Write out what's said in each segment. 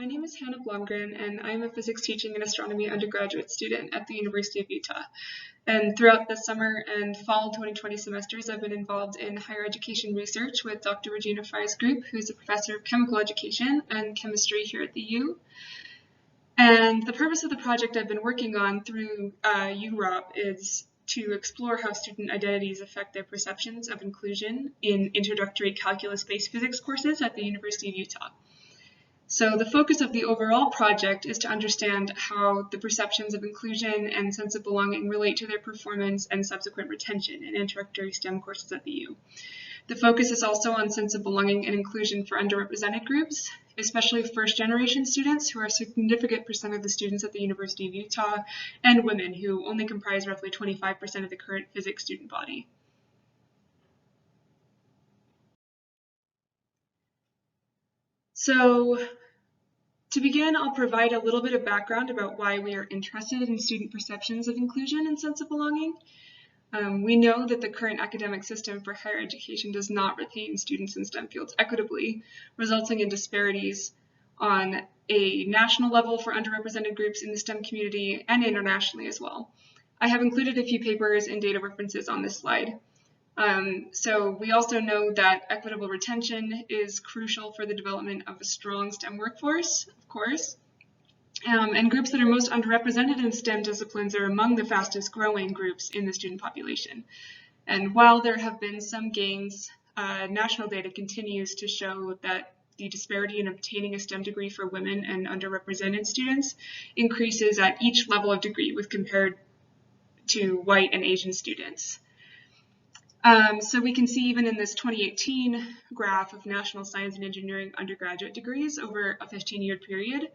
My name is Hannah Blomgren, and I'm a physics teaching and astronomy undergraduate student at the University of Utah. And throughout the summer and fall 2020 semesters, I've been involved in higher education research with Dr. Regina Fry's group, who's a professor of chemical education and chemistry here at the U. And the purpose of the project I've been working on through UROP is to explore how student identities affect their perceptions of inclusion in introductory calculus-based physics courses at the University of Utah. So the focus of the overall project is to understand how the perceptions of inclusion and sense of belonging relate to their performance and subsequent retention in introductory STEM courses at the U. The focus is also on sense of belonging and inclusion for underrepresented groups, especially first-generation students, who are a significant percent of the students at the University of Utah, and women, who only comprise roughly 25% of the current physics student body. So, to begin, I'll provide a little bit of background about why we are interested in student perceptions of inclusion and sense of belonging. We know that the current academic system for higher education does not retain students in STEM fields equitably, resulting in disparities on a national level for underrepresented groups in the STEM community and internationally as well. I have included a few papers and data references on this slide. So we also know that equitable retention is crucial for the development of a strong STEM workforce, of course. And groups that are most underrepresented in STEM disciplines are among the fastest growing groups in the student population. And while there have been some gains, national data continues to show that the disparity in obtaining a STEM degree for women and underrepresented students increases at each level of degree with compared to white and Asian students. So we can see even in this 2018 graph of national science and engineering undergraduate degrees over a 15-year period,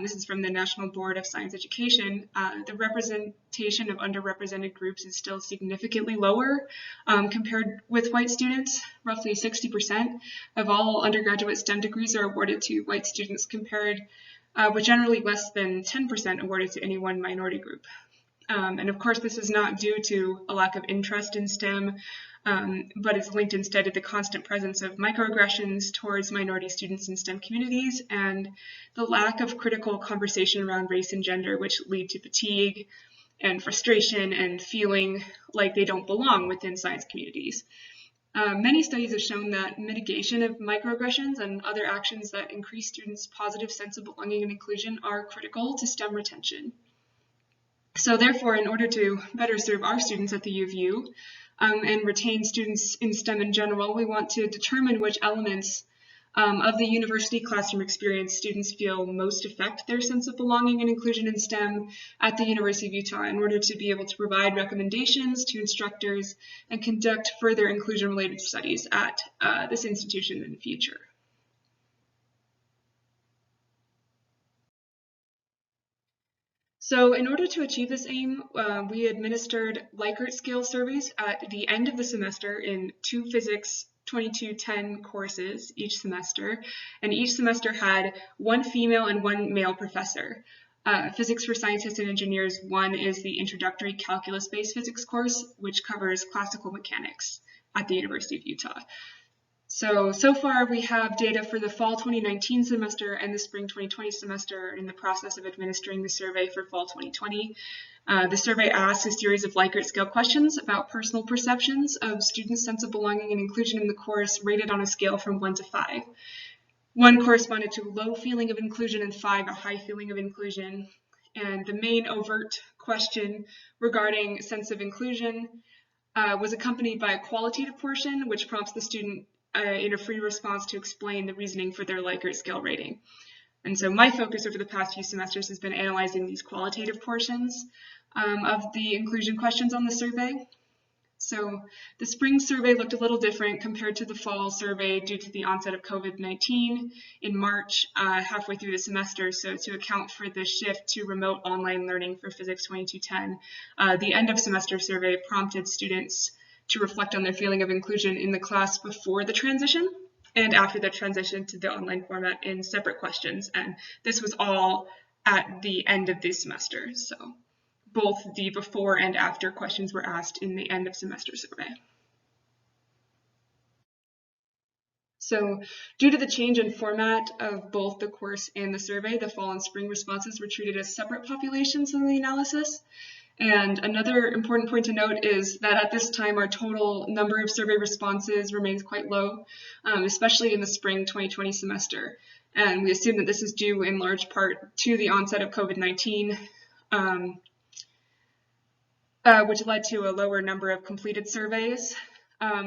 this is from the National Board of Science Education, the representation of underrepresented groups is still significantly lower compared with white students. Roughly 60% of all undergraduate STEM degrees are awarded to white students compared with generally less than 10% awarded to any one minority group. And of course, this is not due to a lack of interest in STEM, but is linked instead to the constant presence of microaggressions towards minority students in STEM communities and the lack of critical conversation around race and gender, which lead to fatigue and frustration and feeling like they don't belong within science communities. Many studies have shown that mitigation of microaggressions and other actions that increase students' positive sense of belonging and inclusion are critical to STEM retention. So therefore, in order to better serve our students at the U of U and retain students in STEM in general, we want to determine which elements of the university classroom experience students feel most affect their sense of belonging and inclusion in STEM at the University of Utah in order to be able to provide recommendations to instructors and conduct further inclusion-related studies at this institution in the future. So in order to achieve this aim, we administered Likert scale surveys at the end of the semester in 2 physics 2210 courses each semester, and each semester had 1 female and 1 male professor. Physics for Scientists and Engineers 1 is the introductory calculus-based physics course, which covers classical mechanics at the University of Utah. So far we have data for the fall 2019 semester and the spring 2020 semester in the process of administering the survey for fall 2020. The survey asks a series of Likert scale questions about personal perceptions of students' sense of belonging and inclusion in the course, rated on a scale from 1 to 5. 1 corresponded to a low feeling of inclusion and 5 a high feeling of inclusion. And the main overt question regarding sense of inclusion was accompanied by a qualitative portion, which prompts the student in a free response to explain the reasoning for their Likert scale rating. And so my focus over the past few semesters has been analyzing these qualitative portions of the inclusion questions on the survey. So the spring survey looked a little different compared to the fall survey due to the onset of COVID-19 in March, halfway through the semester. So to account for the shift to remote online learning for Physics 2210, the end of semester survey prompted students to reflect on their feeling of inclusion in the class before the transition and after the transition to the online format in separate questions. And this was all at the end of the semester. So both the before and after questions were asked in the end of semester survey. So due to the change in format of both the course and the survey, the fall and spring responses were treated as separate populations in the analysis. And another important point to note is that at this time, our total number of survey responses remains quite low, especially in the spring 2020 semester. And we assume that this is due in large part to the onset of COVID-19, which led to a lower number of completed surveys.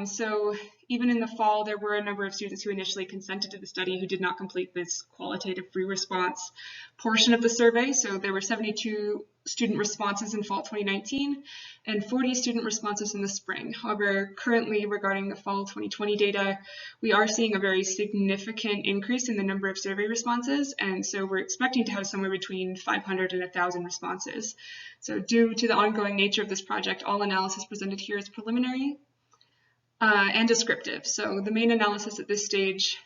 So even in the fall, there were a number of students who initially consented to the study who did not complete this qualitative free response portion of the survey. So there were 72 student responses in fall 2019 and 40 student responses in the spring. However, currently regarding the fall 2020 data, we are seeing a very significant increase in the number of survey responses. And so we're expecting to have somewhere between 500 and 1,000 responses. So due to the ongoing nature of this project, all analysis presented here is preliminary and descriptive. So the main analysis at this stage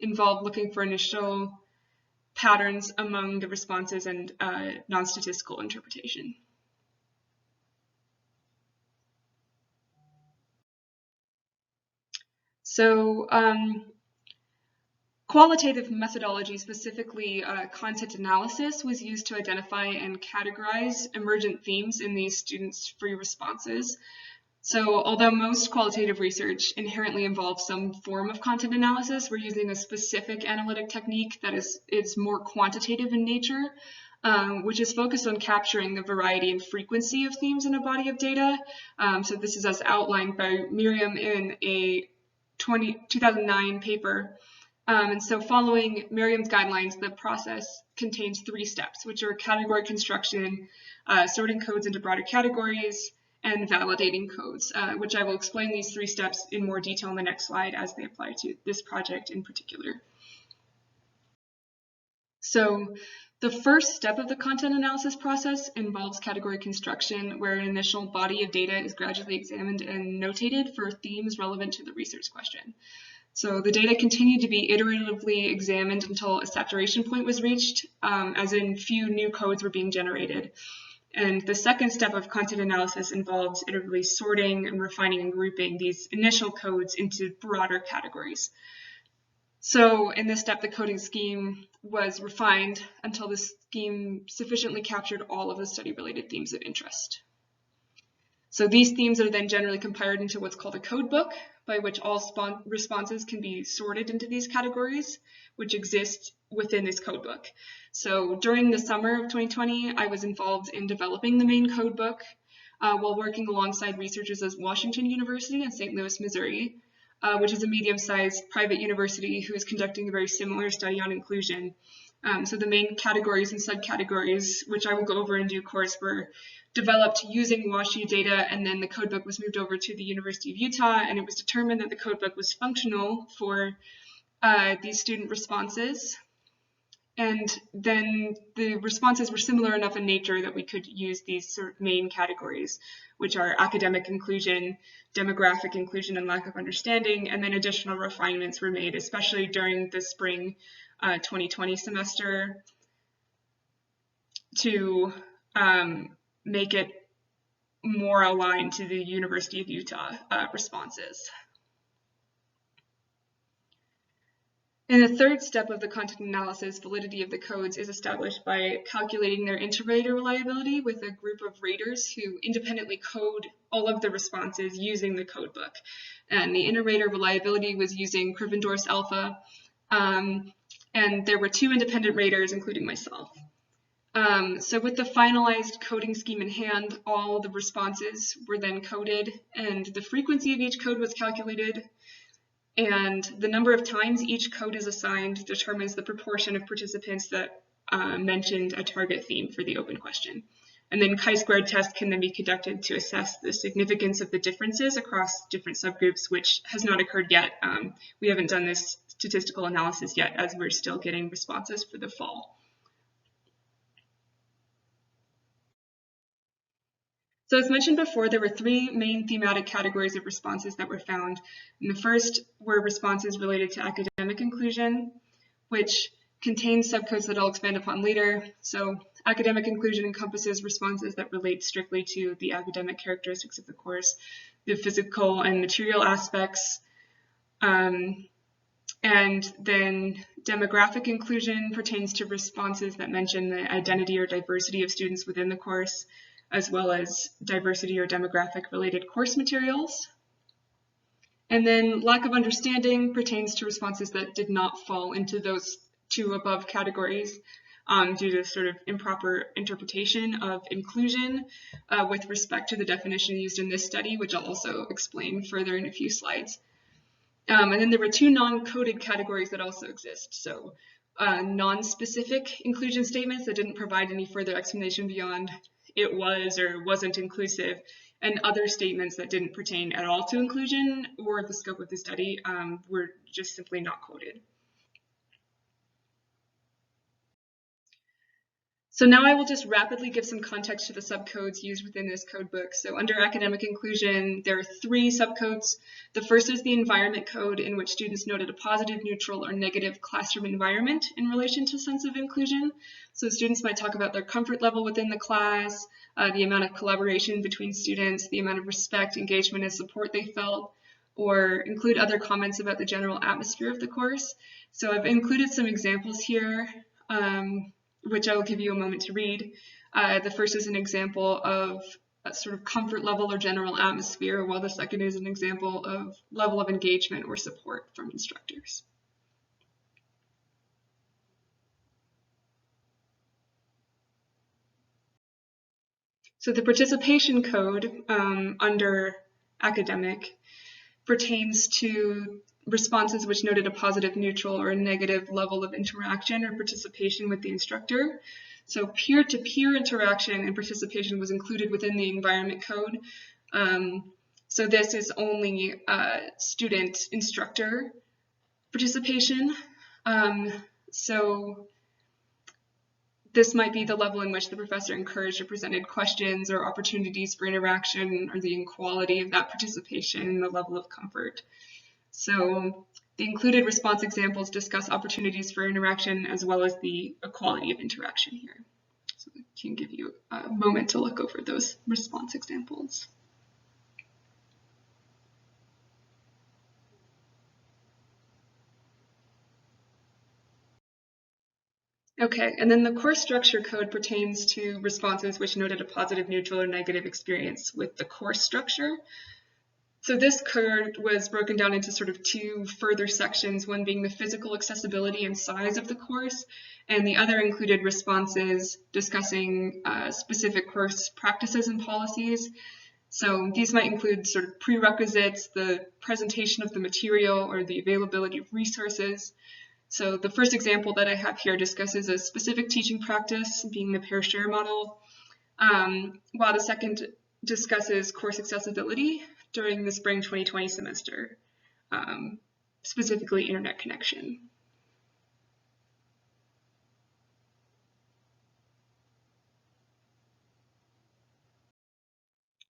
involved looking for initial patterns among the responses and non-statistical interpretation. So qualitative methodology, specifically content analysis, was used to identify and categorize emergent themes in these students' free responses. So although most qualitative research inherently involves some form of content analysis, we're using a specific analytic technique that is more quantitative in nature, which is focused on capturing the variety and frequency of themes in a body of data. So this is as outlined by Miriam in a 2009 paper. And so following Miriam's guidelines, the process contains 3 steps, which are category construction, sorting codes into broader categories, and validating codes, which I will explain these 3 steps in more detail in the next slide as they apply to this project in particular. So the first step of the content analysis process involves category construction, where an initial body of data is gradually examined and notated for themes relevant to the research question. So the data continued to be iteratively examined until a saturation point was reached, as in few new codes were being generated. And the second step of content analysis involves iteratively sorting and refining and grouping these initial codes into broader categories. So in this step, the coding scheme was refined until the scheme sufficiently captured all of the study-related themes of interest. So these themes are then generally compiled into what's called a code book, by which all responses can be sorted into these categories, which exist within this code book. So during the summer of 2020, I was involved in developing the main code book while working alongside researchers at Washington University in St. Louis, Missouri, which is a medium-sized private university who is conducting a very similar study on inclusion. So the main categories and subcategories, which I will go over in due course, were developed using WashU data, and then the codebook was moved over to the University of Utah, and it was determined that the codebook was functional for these student responses. And then the responses were similar enough in nature that we could use these sort of main categories, which are academic inclusion, demographic inclusion and lack of understanding, and then additional refinements were made, especially during the spring 2020 semester, to make it more aligned to the University of Utah responses. In the third step of the content analysis, validity of the codes is established by calculating their inter-rater reliability with a group of raters who independently code all of the responses using the codebook. And the inter-rater reliability was using Krivendorf's alpha, and there were 2 independent raters, including myself. So with the finalized coding scheme in hand, all the responses were then coded, and the frequency of each code was calculated, and the number of times each code is assigned determines the proportion of participants that mentioned a target theme for the open question. And then chi-squared tests can then be conducted to assess the significance of the differences across different subgroups, which has not occurred yet. We haven't done this statistical analysis yet, as we're still getting responses for the fall. So as mentioned before, there were 3 main thematic categories of responses that were found. And the first were responses related to academic inclusion, which contains subcodes that I'll expand upon later. So academic inclusion encompasses responses that relate strictly to the academic characteristics of the course, the physical and material aspects, And then demographic inclusion pertains to responses that mention the identity or diversity of students within the course, as well as diversity or demographic related course materials. And then lack of understanding pertains to responses that did not fall into those two above categories due to sort of improper interpretation of inclusion with respect to the definition used in this study, which I'll also explain further in a few slides. And then there were two non-coded categories that also exist. So non-specific inclusion statements that didn't provide any further explanation beyond it was or wasn't inclusive, and other statements that didn't pertain at all to inclusion or the scope of the study were just simply not quoted. So now I will just rapidly give some context to the subcodes used within this codebook. So under academic inclusion, there are three subcodes. The first is the environment code, in which students noted a positive, neutral, or negative classroom environment in relation to sense of inclusion. So students might talk about their comfort level within the class, the amount of collaboration between students, the amount of respect, engagement, and support they felt, or include other comments about the general atmosphere of the course. So I've included some examples here, which I will give you a moment to read. The first is an example of a sort of comfort level or general atmosphere, while the second is an example of level of engagement or support from instructors. So the participation code under academic pertains to responses which noted a positive, neutral, or a negative level of interaction or participation with the instructor. So peer-to-peer interaction and participation was included within the environment code. So this is only student-instructor participation. So this might be the level in which the professor encouraged or presented questions or opportunities for interaction, or the equality of that participation and the level of comfort. So the included response examples discuss opportunities for interaction as well as the equality of interaction here. So I can give you a moment to look over those response examples. Okay, and then the course structure code pertains to responses which noted a positive, neutral, or negative experience with the course structure. So this code was broken down into sort of two further sections, one being the physical accessibility and size of the course, and the other included responses discussing specific course practices and policies. So these might include sort of prerequisites, the presentation of the material, or the availability of resources. So the first example that I have here discusses a specific teaching practice, being the pair-share model, while the second discusses course accessibility during the spring 2020 semester, specifically internet connection.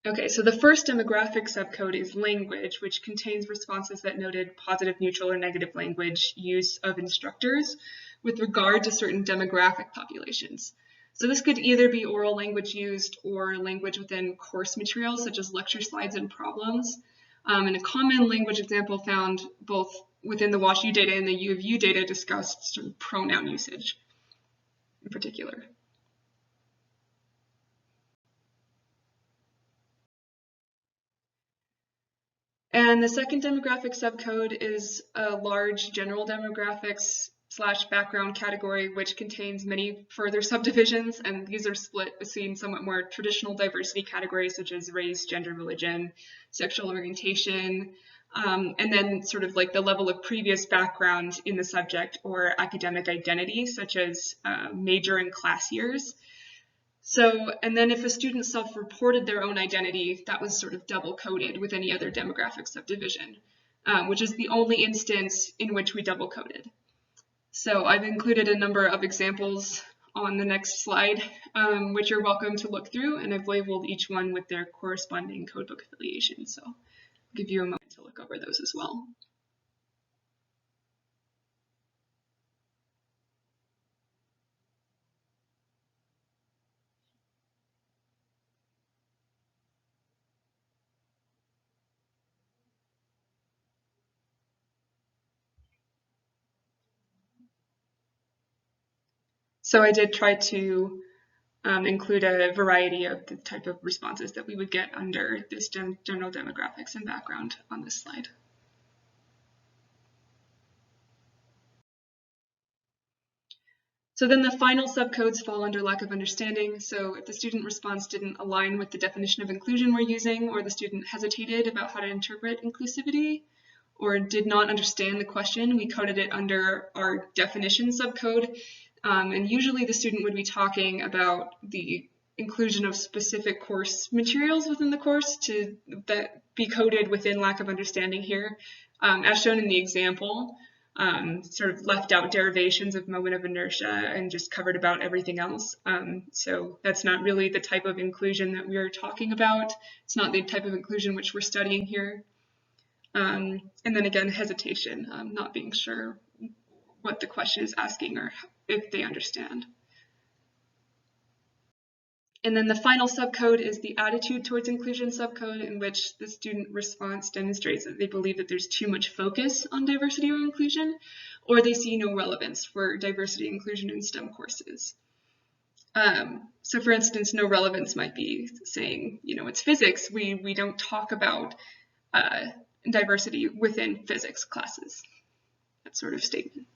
Okay, so the first demographic subcode is language, which contains responses that noted positive, neutral, or negative language use of instructors with regard to certain demographic populations. So this could either be oral language used or language within course materials, such as lecture slides and problems. And a common language example found both within the WashU data and the U of U data discussed sort of pronoun usage in particular. And the second demographic subcode is a large general demographics / background category, which contains many further subdivisions, and these are split between somewhat more traditional diversity categories such as race, gender, religion, sexual orientation, and then sort of like the level of previous background in the subject or academic identity, such as major and class years. So, and then if a student self-reported their own identity, that was sort of double-coded with any other demographic subdivision, which is the only instance in which we double-coded. So I've included a number of examples on the next slide, which you're welcome to look through, and I've labeled each one with their corresponding codebook affiliation. So I'll give you a moment to look over those as well. So I did try to include a variety of the type of responses that we would get under this general demographics and background on this slide. So then the final subcodes fall under lack of understanding. So if the student response didn't align with the definition of inclusion we're using, or the student hesitated about how to interpret inclusivity, or did not understand the question, we coded it under our definition subcode. And usually the student would be talking about the inclusion of specific course materials within the course that be coded within lack of understanding here. As shown in the example, sort of left out derivations of moment of inertia and just covered about everything else. So that's not really the type of inclusion that we are talking about. It's not the type of inclusion which we're studying here. And then again, hesitation, not being sure what the question is asking or if they understand. And then the final subcode is the attitude towards inclusion subcode, in which the student response demonstrates that they believe that there's too much focus on diversity or inclusion, or they see no relevance for diversity inclusion in STEM courses. So for instance, no relevance might be saying, it's physics. We don't talk about diversity within physics classes, that sort of statement.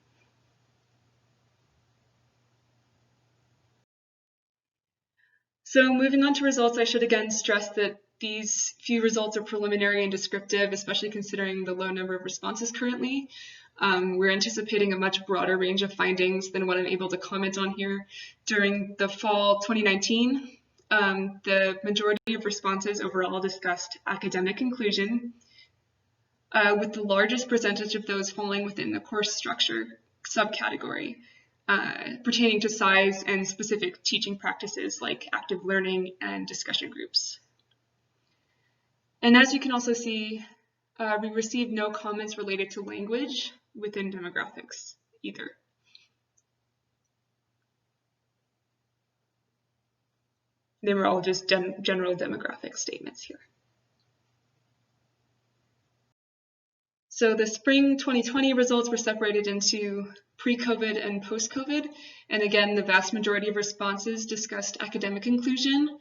So moving on to results, I should again stress that these few results are preliminary and descriptive, especially considering the low number of responses currently. We're anticipating a much broader range of findings than what I'm able to comment on here. During the fall 2019, the majority of responses overall discussed academic inclusion, with the largest percentage of those falling within the course structure subcategory, pertaining to size and specific teaching practices like active learning and discussion groups. And as you can also see, we received no comments related to language within demographics either. They were all just general demographic statements here. So the spring 2020 results were separated into pre-COVID and post-COVID. And again, the vast majority of responses discussed academic inclusion,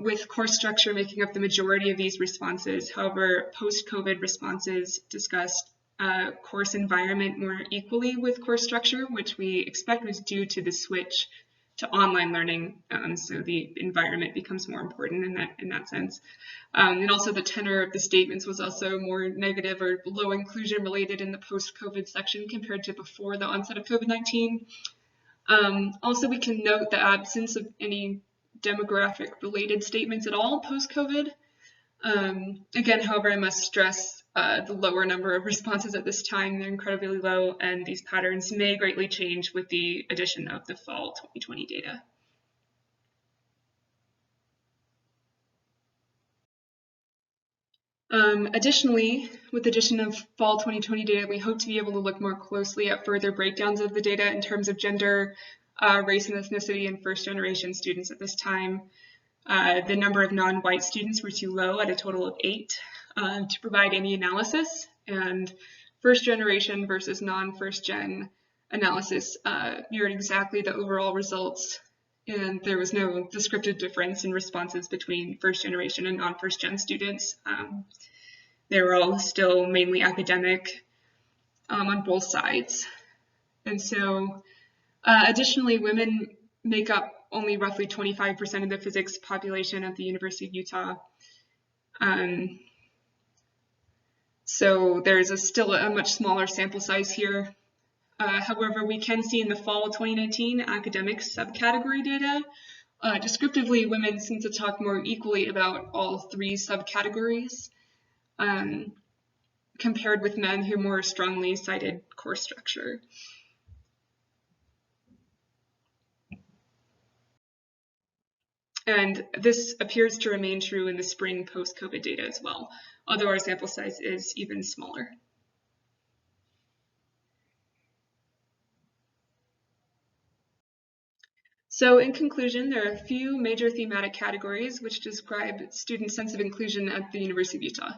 with course structure making up the majority of these responses. However, post-COVID responses discussed course environment more equally with course structure, which we expect was due to the switch to online learning, so the environment becomes more important in that sense. And also the tenor of the statements was also more negative or low inclusion related in the post-COVID section compared to before the onset of COVID-19. Also, we can note the absence of any demographic related statements at all post-COVID. Again, however, I must stress the lower number of responses at this time. They're incredibly low, and these patterns may greatly change with the addition of the fall 2020 data. Additionally, with the addition of fall 2020 data, we hope to be able to look more closely at further breakdowns of the data in terms of gender, race and ethnicity, and first-generation students at this time. The number of non-white students were too low at a total of 8 to provide any analysis, and first-generation versus non-first-gen analysis mirrored exactly the overall results, and there was no descriptive difference in responses between first-generation and non-first-gen students. They were all still mainly academic on both sides. And so additionally, women make up only roughly 25% of the physics population at the University of Utah. So there's still a much smaller sample size here. However, we can see in the fall 2019 academic subcategory data, descriptively, women seem to talk more equally about all 3 subcategories, compared with men who more strongly cited course structure. And this appears to remain true in the spring post-COVID data as well, although our sample size is even smaller. So in conclusion, there are a few major thematic categories which describe student sense of inclusion at the University of Utah.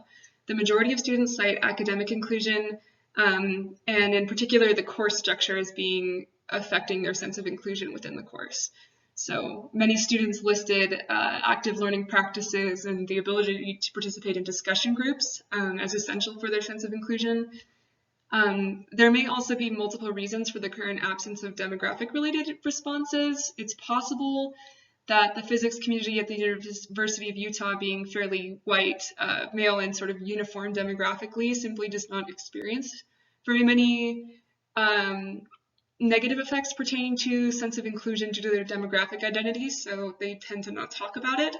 The majority of students cite academic inclusion, and in particular the course structure as being affecting their sense of inclusion within the course. So many students listed active learning practices and the ability to participate in discussion groups as essential for their sense of inclusion. There may also be multiple reasons for the current absence of demographic-related responses. It's possible that the physics community at the University of Utah, being fairly white, male, and sort of uniform demographically, simply does not experience very many negative effects pertaining to sense of inclusion due to their demographic identities, so they tend to not talk about it.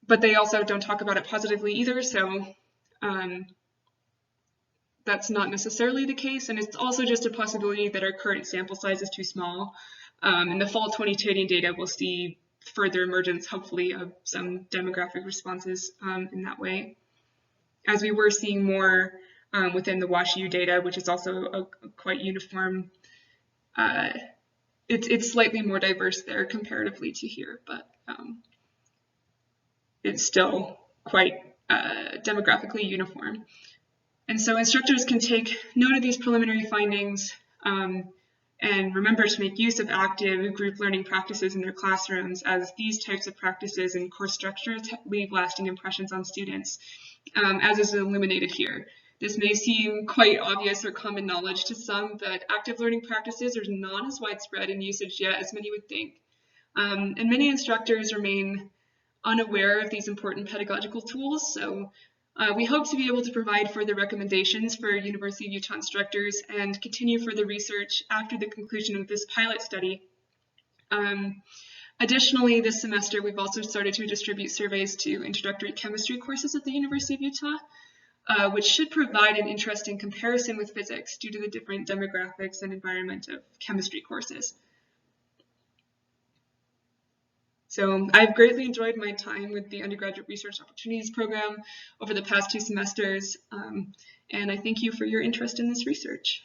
But they also don't talk about it positively either, so that's not necessarily the case, and it's also just a possibility that our current sample size is too small. In the fall 2020 data, we'll see further emergence, hopefully, of some demographic responses in that way, as we were seeing more within the WashU data, which is also a quite uniform. It's slightly more diverse there comparatively to here, but it's still quite demographically uniform. And so instructors can take note of these preliminary findings and remember to make use of active group learning practices in their classrooms, as these types of practices and course structures leave lasting impressions on students, as is illuminated here. This may seem quite obvious or common knowledge to some, but active learning practices are not as widespread in usage yet as many would think. And many instructors remain unaware of these important pedagogical tools, so we hope to be able to provide further recommendations for University of Utah instructors and continue further research after the conclusion of this pilot study. Additionally, this semester, we've also started to distribute surveys to introductory chemistry courses at the University of Utah, which should provide an interesting comparison with physics due to the different demographics and environment of chemistry courses. So I've greatly enjoyed my time with the Undergraduate Research Opportunities Program over the past 2 semesters, and I thank you for your interest in this research.